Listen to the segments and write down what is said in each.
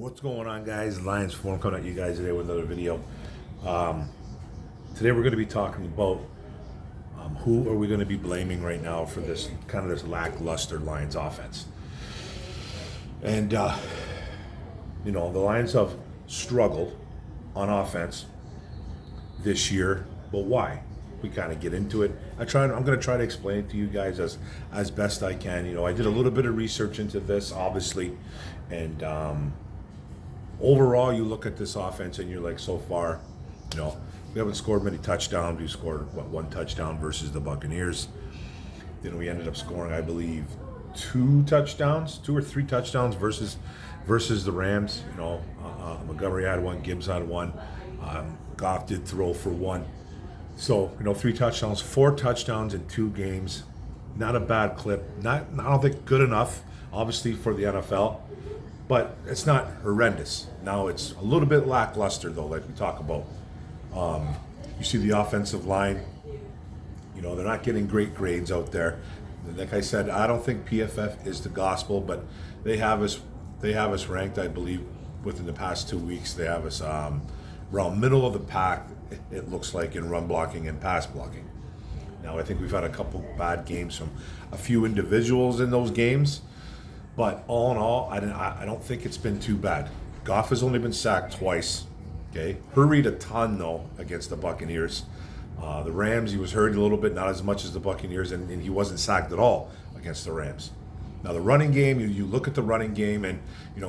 What's going on, guys? Lions Forum coming at you guys today with another video. Today we're going to be talking about who are we going to be blaming right now for this lackluster Lions offense. And the Lions have struggled on offense this year, but why? We kind of get into it. I'm going to try to explain it to you guys as best I can. I did a little bit of research into this, obviously, and overall, you look at this offense and you're like, so far, we haven't scored many touchdowns. We scored one touchdown versus the Buccaneers. Then we ended up scoring, I believe, two or three touchdowns versus the Rams. Montgomery had one, Gibbs had one, Goff did throw for one. So, 3 touchdowns, 4 touchdowns in 2 games. Not a bad clip. I don't think good enough, obviously, for the NFL. But it's not horrendous. Now it's a little bit lackluster, though, like we talk about. You see the offensive line. They're not getting great grades out there. Like I said, I don't think PFF is the gospel, but they have us ranked, I believe, within the past 2 weeks. They have us around middle of the pack, it looks like, in run blocking and pass blocking. Now, I think we've had a couple bad games from a few individuals in those games. But all in all, I don't think it's been too bad. Goff has only been sacked twice. Okay, hurried a ton though against the Buccaneers. The Rams, he was hurried a little bit, not as much as the Buccaneers, and he wasn't sacked at all against the Rams. Now the running game, you look at the running game, and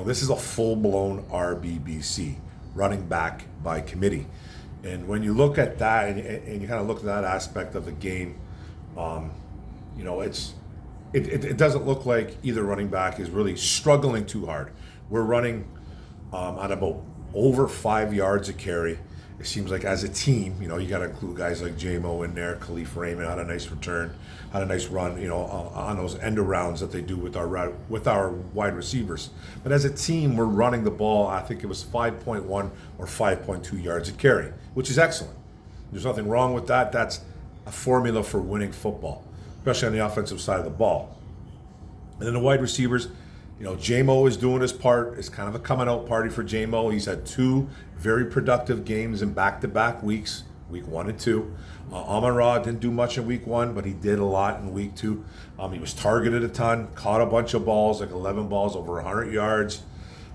this is a full-blown RBBC, running back by committee. And when you look at that, and you kind of look at that aspect of the game, It doesn't look like either running back is really struggling too hard. We're running on about over 5 yards a carry. It seems like as a team, you got to include guys like J-Mo in there. Khalif Raymond had a nice return, had a nice run, on those end arounds that they do with our wide receivers. But as a team, we're running the ball. I think it was 5.1 or 5.2 yards a carry, which is excellent. There's nothing wrong with that. That's a formula for winning football, especially on the offensive side of the ball. And then the wide receivers, J-Mo is doing his part. It's kind of a coming out party for J-Mo. He's had 2 very productive games in back-to-back weeks, week 1 and 2. Amon-Ra didn't do much in week 1, but he did a lot in week 2. He was targeted a ton, caught a bunch of balls, like 11 balls, over 100 yards.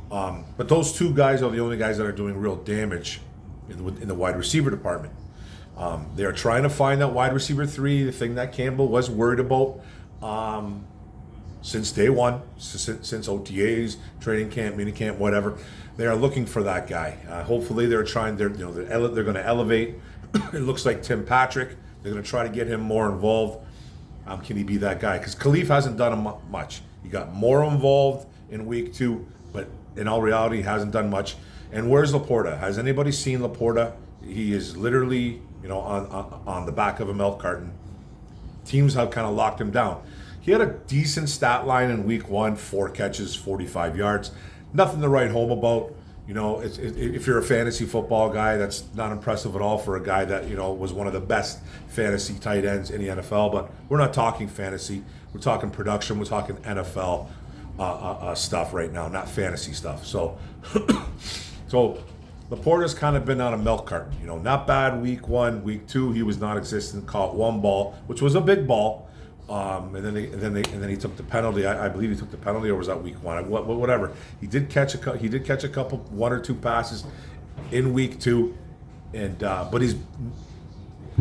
But those 2 guys are the only guys that are doing real damage in the wide receiver department. They're trying to find that wide receiver 3, the thing that Campbell was worried about since day one, since OTAs, training camp, mini camp, whatever. They are looking for that guy. Hopefully, they're going to elevate. It looks like Tim Patrick. They're going to try to get him more involved. Can he be that guy? Because Khalif hasn't done much. He got more involved in week 2, but in all reality, he hasn't done much. And where's Laporta? Has anybody seen Laporta? He is literally, on the back of a milk carton. Teams have kind of locked him down. He had a decent stat line in week 1, 4 catches, 45 yards. Nothing to write home about. If you're a fantasy football guy, that's not impressive at all for a guy that, was one of the best fantasy tight ends in the NFL. But we're not talking fantasy. We're talking production. We're talking NFL stuff right now, not fantasy stuff. So, Laporta's kind of been on a milk carton. Not bad week 1, week 2, he was non-existent. Caught 1 ball, which was a big ball. And then he took the penalty. I believe he took the penalty, or was that week 1? Whatever. He did catch a couple, 1 or 2 passes in week 2, and but he's,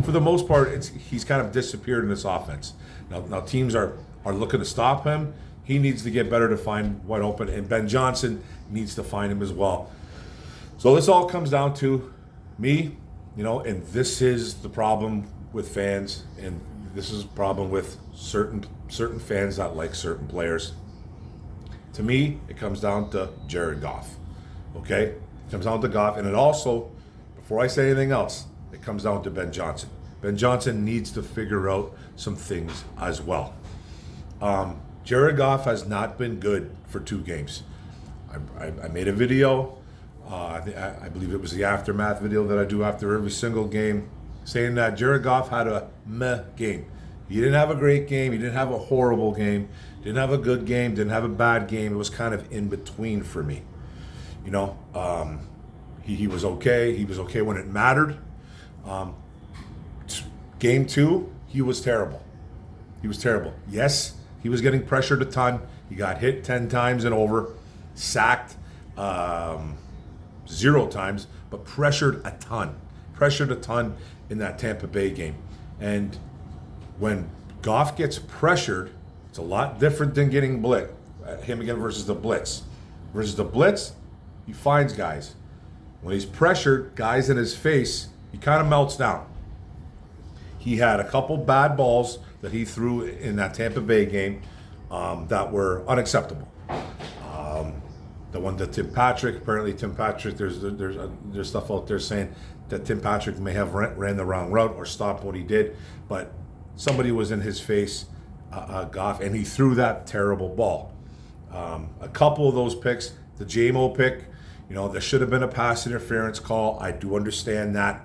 for the most part, he's kind of disappeared in this offense. Now teams are looking to stop him. He needs to get better to find wide open, and Ben Johnson needs to find him as well. So this all comes down to me, and this is the problem with fans, and this is a problem with certain fans that like certain players. To me, it comes down to Jared Goff. Okay? It comes down to Goff, and it also, before I say anything else, it comes down to Ben Johnson. Ben Johnson needs to figure out some things as well. Jared Goff has not been good for 2 games. I made a video. I believe it was the aftermath video that I do after every single game, saying that Jared Goff had a meh game. He didn't have a great game. He didn't have a horrible game. Didn't have a good game. Didn't have a bad game. It was kind of in between for me. You know, he was okay. He was okay when it mattered. Um, Game 2, he was terrible. He was terrible. Yes, he was getting pressured a ton. He got hit 10 times and over, sacked 0 times, but pressured a ton. Pressured a ton in that Tampa Bay game. And when Goff gets pressured, it's a lot different than getting blitz. Him again versus the blitz. Versus the blitz, he finds guys. When he's pressured, guys in his face, he kind of melts down. He had a couple bad balls that he threw in that Tampa Bay game that were unacceptable. The one that Tim Patrick, apparently Tim Patrick, there's stuff out there saying that Tim Patrick may have ran the wrong route or stopped what he did, but somebody was in his face, Goff, and he threw that terrible ball. A couple of those picks, the JMO pick, there should have been a pass interference call. I do understand that.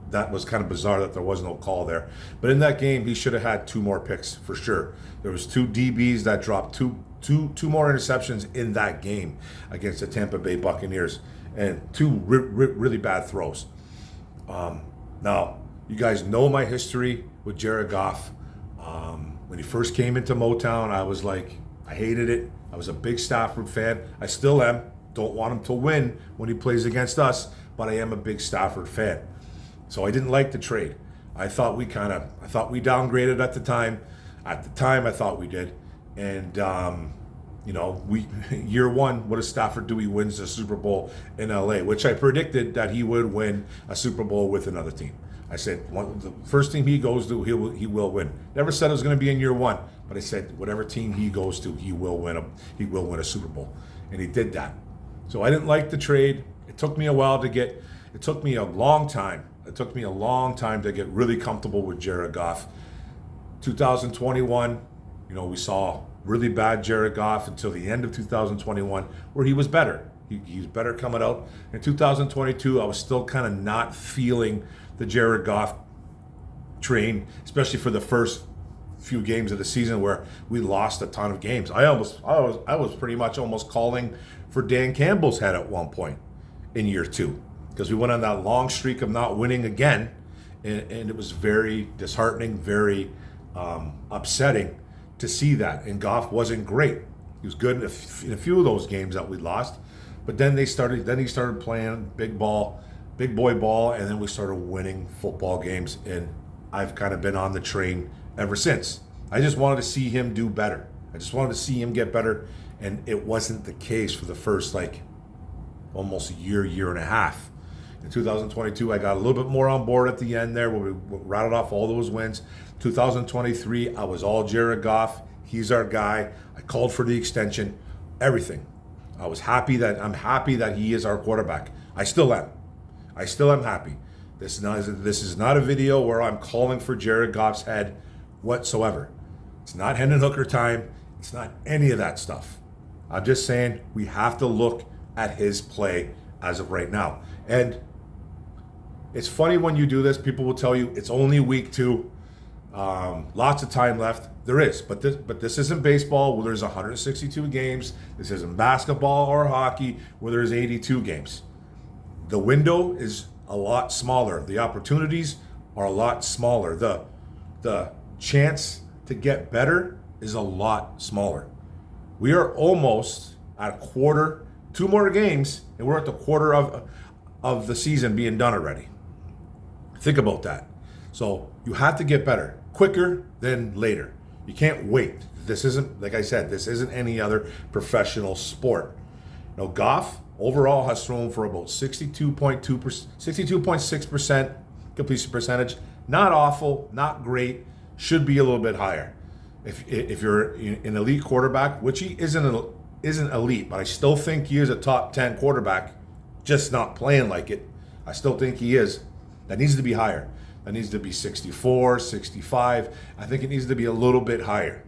That was kind of bizarre that there was no call there. But in that game, he should have had 2 more picks for sure. There was 2 DBs that dropped two more interceptions in that game against the Tampa Bay Buccaneers, and 2 really bad throws. Now, you guys know my history with Jared Goff. When he first came into Motown, I was like, I hated it. I was a big Stafford fan. I still am. Don't want him to win when he plays against us, but I am a big Stafford fan. So I didn't like the trade. I thought we downgraded at the time. At the time, I thought we did. And, we year 1, what does Stafford do? He wins the Super Bowl in LA, which I predicted that he would win a Super Bowl with another team. I said, the first team he goes to, he will win. Never said it was going to be in year 1, but I said whatever team he goes to, he will win a Super Bowl. And he did that. So I didn't like the trade. It took me a long time. It took me a long time to get really comfortable with Jared Goff. 2021, we saw really bad Jared Goff until the end of 2021, where he was better. He was better coming out. In 2022, I was still kind of not feeling the Jared Goff train, especially for the first few games of the season where we lost a ton of games. I was pretty much almost calling for Dan Campbell's head at one point in year 2. Because we went on that long streak of not winning again, and it was very disheartening, very upsetting to see that. And Goff wasn't great. He was good in a few of those games that we lost, but then he started playing big boy ball, and then we started winning football games. And I've kind of been on the train ever since. I just wanted to see him do better. I just wanted to see him get better, and it wasn't the case for the first almost a year and a half. In 2022, I got a little bit more on board at the end there when we rattled off all those wins. 2023, I was all Jared Goff. He's our guy. I called for the extension, everything. I'm happy that he is our quarterback. I still am happy. This is not a video where I'm calling for Jared Goff's head whatsoever. It's not Hendon Hooker time. It's not any of that stuff. I'm just saying we have to look at his play as of right now. And it's funny when you do this, people will tell you it's only week 2, lots of time left. There is, but this isn't baseball where there's 162 games. This isn't basketball or hockey where there's 82 games. The window is a lot smaller. The opportunities are a lot smaller. The chance to get better is a lot smaller. We are almost at a quarter, 2 more games, and we're at the quarter of the season being done already. Think about that. So you have to get better quicker than later. You can't wait. This isn't, like I said, this isn't any other professional sport. Goff overall has thrown for about 62.6% completion percentage. Not awful, not great. Should be a little bit higher. If you're an elite quarterback, which he isn't elite, but I still think he is a top 10 quarterback, just not playing like it. I still think he is. That needs to be higher. That needs to be 64, 65. I think it needs to be a little bit higher.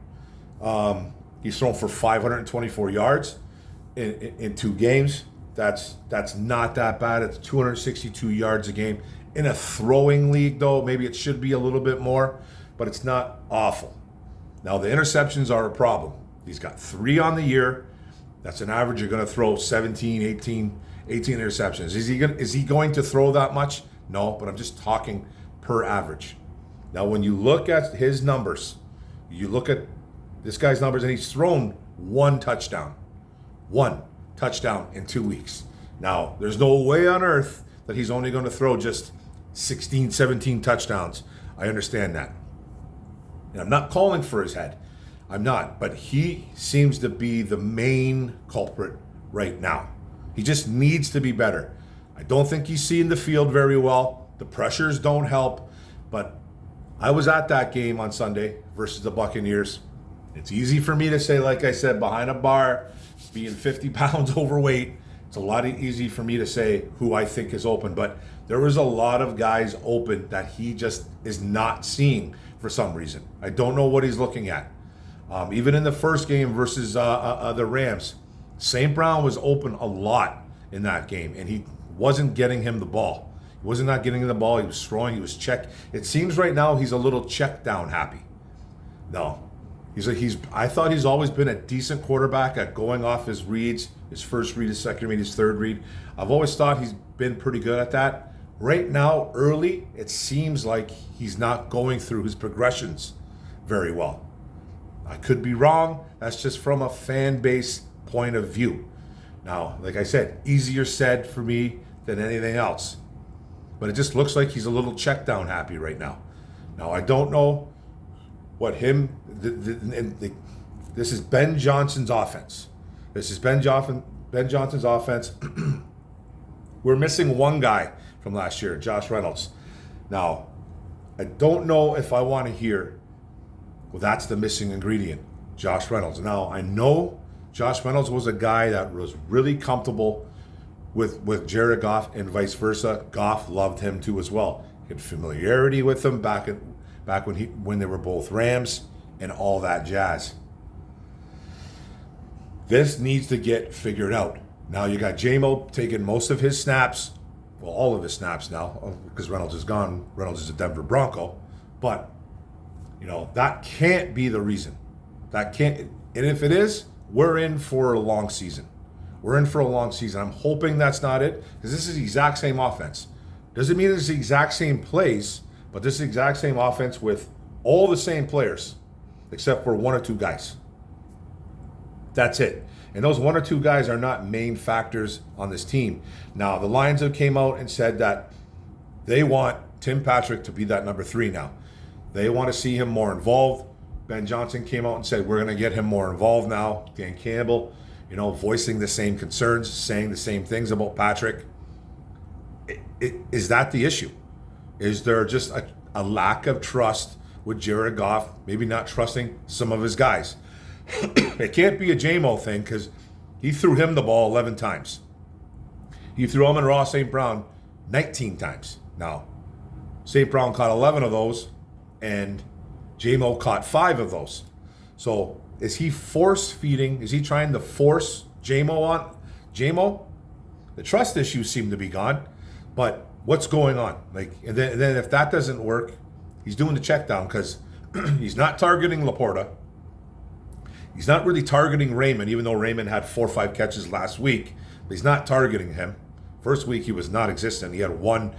He's thrown for 524 yards in 2 games. That's not that bad. It's 262 yards a game. In a throwing league, though, maybe it should be a little bit more, but it's not awful. Now, the interceptions are a problem. He's got 3 on the year, That's an average. You're going to throw 17, 18 interceptions. Is he going to throw that much? No, but I'm just talking per average. Now, when you look at his numbers, you look at this guy's numbers, and he's thrown one touchdown in 2 weeks. Now, there's no way on earth that he's only going to throw just 16, 17 touchdowns. I understand that. And I'm not calling for his head. I'm not. But he seems to be the main culprit right now. He just needs to be better. I don't think he's seeing the field very well. The pressures don't help. But I was at that game on Sunday versus the Buccaneers. It's easy for me to say, like I said, behind a bar, being 50 pounds overweight, it's a lot easy for me to say who I think is open. But there was a lot of guys open that he just is not seeing for some reason. I don't know what he's looking at. Even in the first game versus the Rams, St. Brown was open a lot in that game, and he wasn't getting him the ball. He wasn't not getting him the ball. He was throwing. He was check. It seems right now he's a little check down happy. No. I thought he's always been a decent quarterback at going off his reads, his first read, his second read, his third read. I've always thought he's been pretty good at that. Right now, early, it seems like he's not going through his progressions very well. I could be wrong. That's just from a fan base point of view. Now, like I said, easier said for me than anything else. But it just looks like he's a little check down happy right now. Now, I don't know what this is Ben Johnson's offense. This is Ben Johnson's offense. We're missing one guy from last year, Josh Reynolds. Now, I don't know if I want to hear, well, that's the missing ingredient, Josh Reynolds. Now, I know Josh Reynolds was a guy that was really comfortable with Jared Goff and vice versa. Goff loved him too as well. He had familiarity with him back when they were both Rams and all that jazz. This needs to get figured out. Now you got J-Mo taking most of his snaps, well, all of his snaps now, because Reynolds is gone. Reynolds is a Denver Bronco. But, that can't be the reason. That can't, and if it is, we're in for a long season. I'm hoping that's not it, because this is the exact same offense. Doesn't mean it's the exact same plays, but this is the exact same offense with all the same players, except for one or two guys. That's it. And those one or two guys are not main factors on this team. Now, the Lions have came out and said that they want Tim Patrick to be that number 3 now. They want to see him more involved. Ben Johnson came out and said, we're going to get him more involved now. Dan Campbell, voicing the same concerns, saying the same things about Patrick. Is that the issue? Is there just a lack of trust with Jared Goff, maybe not trusting some of his guys? It can't be a J-Mo thing, because he threw him the ball 11 times. He threw him and Ross St. Brown 19 times. Now, St. Brown caught 11 of those, and J-Mo caught 5 of those. So is he force feeding? Is he trying to force J-Mo on J-Mo? The trust issues seem to be gone, but what's going on? And then if that doesn't work, he's doing the check down, because he's not targeting Laporta. He's not really targeting Raymond, even though Raymond had 4 or 5 catches last week. But he's not targeting him. First week he was non-existent. He had one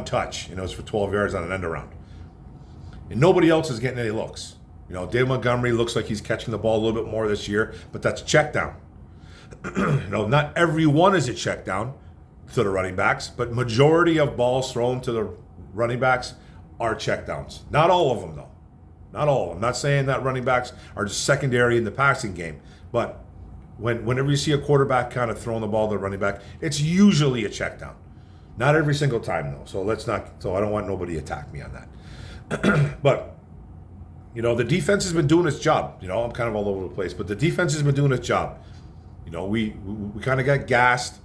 touch, and it was for 12 yards on an end around. And nobody else is getting any looks. Dave Montgomery looks like he's catching the ball a little bit more this year, but that's check down. Not everyone is a check down to the running backs, but majority of balls thrown to the running backs are check downs. Not all of them, though. Not all of them. I'm not saying that running backs are just secondary in the passing game, but whenever you see a quarterback kind of throwing the ball to the running back, it's usually a check down. Not every single time, though. So I don't want nobody to attack me on that. But, the defense has been doing its job. I'm kind of all over the place, but the defense has been doing its job. We kind of got gashed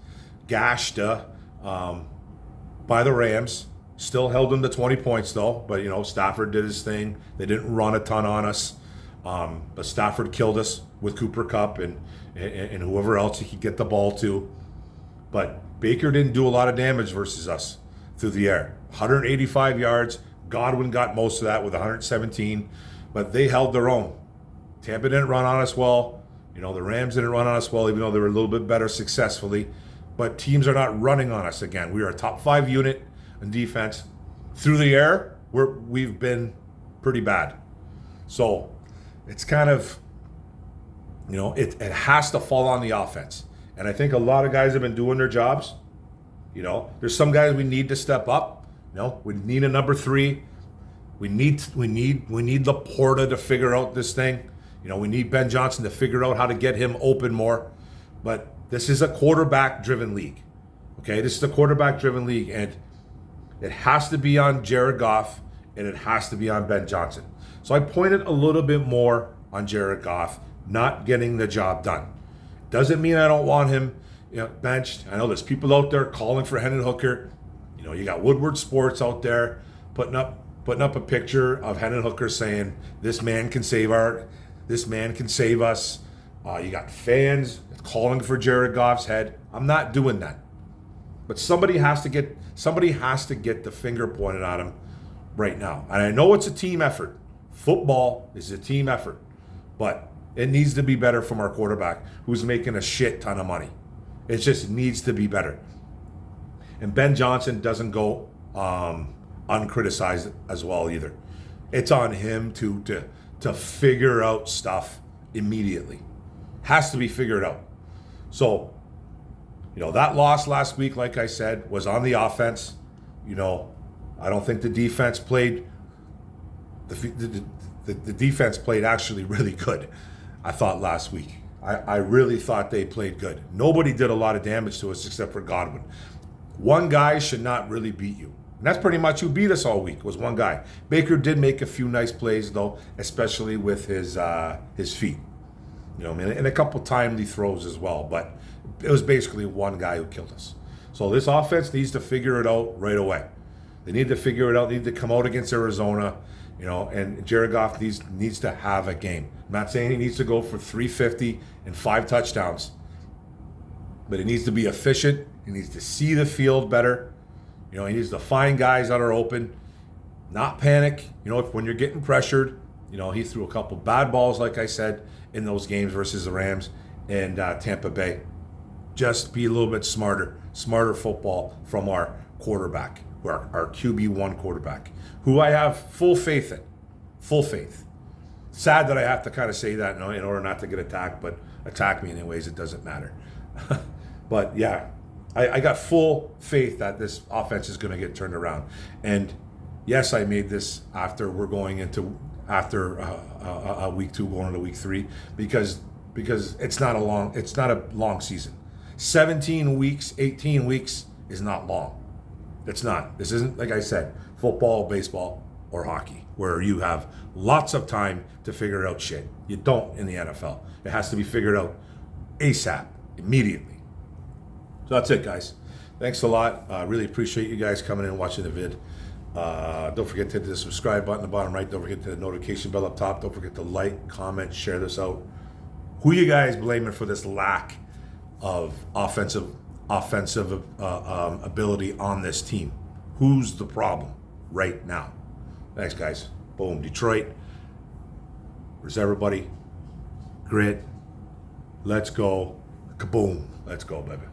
by the Rams. Still held them to 20 points, though. But, Stafford did his thing. They didn't run a ton on us. But Stafford killed us with Cooper Kupp and whoever else he could get the ball to. But Baker didn't do a lot of damage versus us through the air. 185 yards. Godwin got most of that with 117. But they held their own. Tampa didn't run on us well. The Rams didn't run on us well, even though they were a little bit better successfully. But teams are not running on us again. We are a top 5 unit in defense. Through the air, we've been pretty bad. So it's kind of, it has to fall on the offense. And I think a lot of guys have been doing their jobs. There's some guys we need to step up. We need a number 3. We need Laporta to figure out this thing. We need Ben Johnson to figure out how to get him open more. But this is a quarterback-driven league. Okay, this is a quarterback-driven league, and it has to be on Jared Goff, and it has to be on Ben Johnson. So I pointed a little bit more on Jared Goff not getting the job done. Doesn't mean I don't want him benched. I know there's people out there calling for Hendon Hooker. You got Woodward Sports out there putting up a picture of Hendon Hooker saying, this man can save us. You got fans calling for Jared Goff's head. I'm not doing that. But somebody has to get the finger pointed at him right now. And I know it's a team effort. Football is a team effort. But it needs to be better from our quarterback, who's making a shit ton of money. It just needs to be better. And Ben Johnson doesn't go uncriticized as well either. It's on him to figure out stuff immediately. Has to be figured out. So, that loss last week, like I said, was on the offense. I don't think the defense played. The defense played actually really good, I thought, last week. I really thought they played good. Nobody did a lot of damage to us except for Godwin. One guy should not really beat you. And that's pretty much who beat us all week, was one guy. Baker did make a few nice plays, though, especially with his feet. And a couple timely throws as well. But it was basically one guy who killed us. So this offense needs to figure it out right away. They need to figure it out. They need to come out against Arizona, and Jared Goff needs to have a game. I'm not saying he needs to go for 350 and 5 touchdowns, but he needs to be efficient. He needs to see the field better. He needs to find guys that are open, not panic. When you're getting pressured, he threw a couple bad balls, like I said, in those games versus the Rams and Tampa Bay. Just be a little bit smarter football from our quarterback, our QB1 quarterback, who I have full faith in. Full faith. Sad that I have to kind of say that in order not to get attacked, but attack me anyways, it doesn't matter. But yeah, I got full faith that this offense is going to get turned around. And yes, I made this after we're going into week 2 going into week 3 because it's not a long season. 17 weeks, 18 weeks is not long. It's not. This isn't, like I said, football, baseball, or hockey, where you have lots of time to figure out shit. You don't in the NFL. It has to be figured out ASAP, immediately. So that's it, guys. Thanks a lot. Really appreciate you guys coming in and watching the vid. Don't forget to hit the subscribe button at the bottom right. Don't forget to hit the notification bell up top. Don't forget to like, comment, share this out. Who you guys blaming for this lack of offensive ability on this team? Who's the problem right now? Thanks, guys. Boom. Detroit. Where's everybody? Grit. Let's go. Kaboom. Let's go, baby.